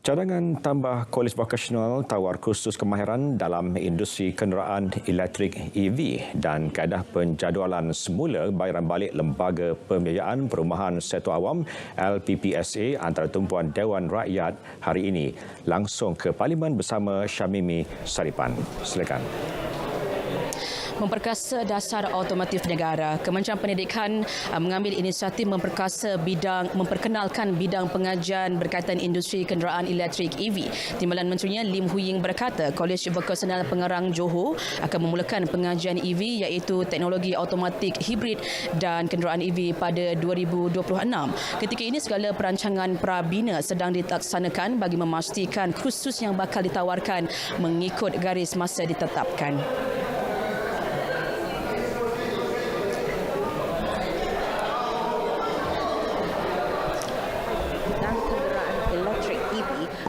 Cadangan tambah Kolej Vokasional tawar kursus kemahiran dalam industri kenderaan elektrik EV dan kaedah penjadualan semula bayaran balik Lembaga Pembiayaan Perumahan Sektor Awam LPPSA antara tumpuan Dewan Rakyat hari ini langsung ke Parlimen bersama Syamimi Saripan. Silakan. Memperkasa dasar automotif negara, Kementerian Pendidikan mengambil inisiatif memperkenalkan bidang pengajian berkaitan industri kenderaan elektrik EV. Timbalan Menterinya Lim Hu Ying berkata, Kolej Vokasional Pengarang Johor akan memulakan pengajian EV iaitu teknologi automatik hibrid dan kenderaan EV pada 2026. Ketika ini segala perancangan prabina sedang dilaksanakan bagi memastikan kursus yang bakal ditawarkan mengikut garis masa ditetapkan.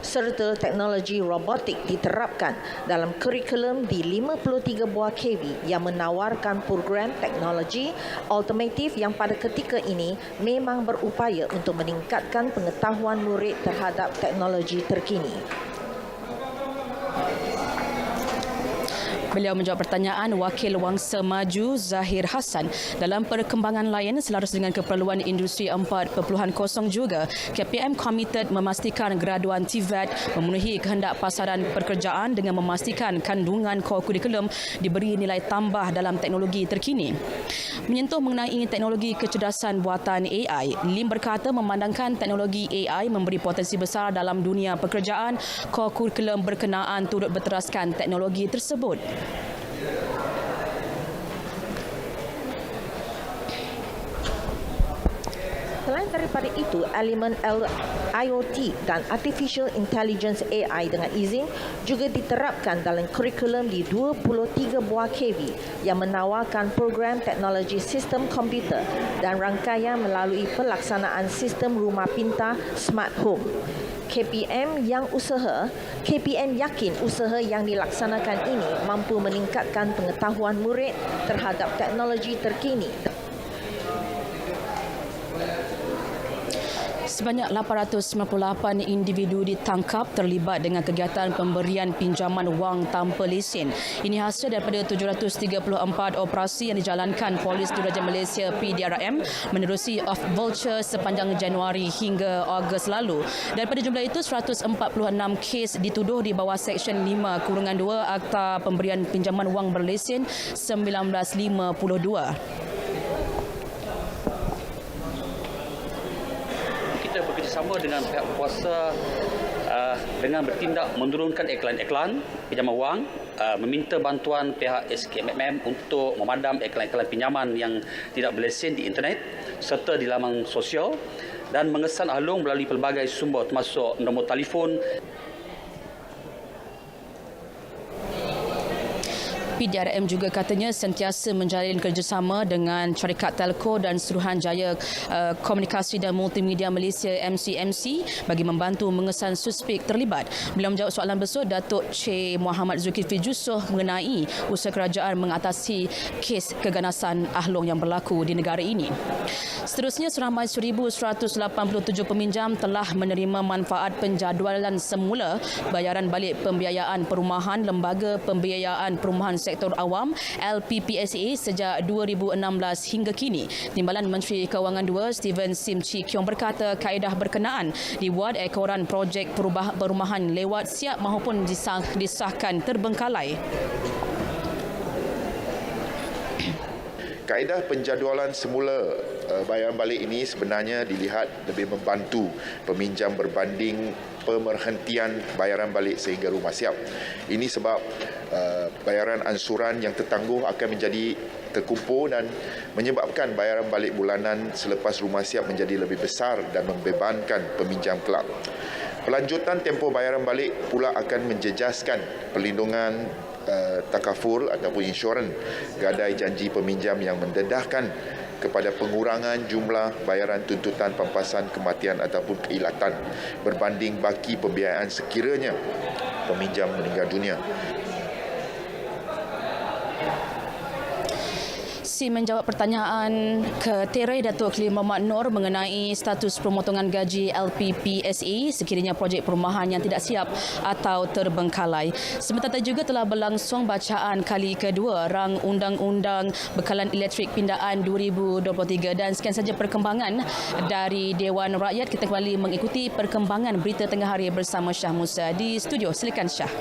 Serta teknologi robotik diterapkan dalam kurikulum di 53 buah KV yang menawarkan program teknologi alternatif yang pada ketika ini memang berupaya untuk meningkatkan pengetahuan murid terhadap teknologi terkini. Beliau menjawab pertanyaan Wakil Wangsa Maju Zahir Hassan. Dalam perkembangan lain, selaras dengan keperluan industri 4.0 juga, KPM komited memastikan graduan TVET memenuhi kehendak pasaran pekerjaan dengan memastikan kandungan core kurikulum diberi nilai tambah dalam teknologi terkini. Menyentuh mengenai teknologi kecerdasan buatan AI, Lim berkata memandangkan teknologi AI memberi potensi besar dalam dunia pekerjaan, core kurikulum berkenaan turut berteraskan teknologi tersebut. Selain daripada itu, elemen IoT dan Artificial Intelligence AI dengan izin juga diterapkan dalam kurikulum di 23 buah KV yang menawarkan program teknologi sistem komputer dan rangkaian melalui pelaksanaan sistem rumah pintar Smart Home. KPM yakin usaha yang dilaksanakan ini mampu meningkatkan pengetahuan murid terhadap teknologi terkini. Sebanyak 898 individu ditangkap terlibat dengan kegiatan pemberian pinjaman wang tanpa lesen. Ini hasil daripada 734 operasi yang dijalankan Polis Diraja Malaysia PDRM menerusi off vulture sepanjang Januari hingga Ogos lalu. Daripada jumlah itu, 146 kes dituduh di bawah Seksyen 5-2 Akta Pemberian Pinjaman Wang Berlesen 1952. Kita bekerjasama dengan pihak berkuasa dengan bertindak menurunkan iklan-iklan pinjaman wang, meminta bantuan pihak SKMM untuk memadam iklan-iklan pinjaman yang tidak berlesen di internet serta di laman sosial dan mengesan ahlung melalui pelbagai sumber termasuk nombor telefon. PDRM juga katanya sentiasa menjalin kerjasama dengan syarikat telco dan Suruhanjaya Komunikasi dan Multimedia Malaysia MCMC bagi membantu mengesan suspek terlibat. Beliau menjawab soalan besar Datuk Che Muhammad Zulkifli Jusuf mengenai usaha kerajaan mengatasi kes keganasan ahlung yang berlaku di negara ini. Seterusnya, seramai 1,187 peminjam telah menerima manfaat penjadualan semula bayaran balik pembiayaan perumahan Lembaga Pembiayaan Perumahan Sektor Awam LPPSA sejak 2016 hingga kini. Timbalan Menteri Kewangan 2 Steven Sim Chee Kiong berkata kaedah berkenaan dibuat ekoran projek perumahan lewat siap maupun disahkan terbengkalai. Kaedah penjadualan semula bayaran balik ini sebenarnya dilihat lebih membantu peminjam berbanding pemerhentian bayaran balik sehingga rumah siap. Ini sebab bayaran ansuran yang tertangguh akan menjadi terkumpul dan menyebabkan bayaran balik bulanan selepas rumah siap menjadi lebih besar dan membebankan peminjam kelak. Pelanjutan tempoh bayaran balik pula akan menjejaskan perlindungan takaful ataupun insurans gadai janji peminjam yang mendedahkan kepada pengurangan jumlah bayaran tuntutan pampasan kematian ataupun keilatan berbanding baki pembiayaan sekiranya peminjam meninggal dunia. masih menjawab pertanyaan Keterai Datuk Khalil Muhammad Noor mengenai status pemotongan gaji LPPSA sekiranya projek perumahan yang tidak siap atau terbengkalai. Sementara juga telah berlangsung bacaan kali kedua rang Undang-Undang Bekalan Elektrik Pindaan 2023 dan sekian saja perkembangan dari Dewan Rakyat. Kita kembali mengikuti perkembangan berita tengah hari bersama Syah Musa di studio. Silakan Syah.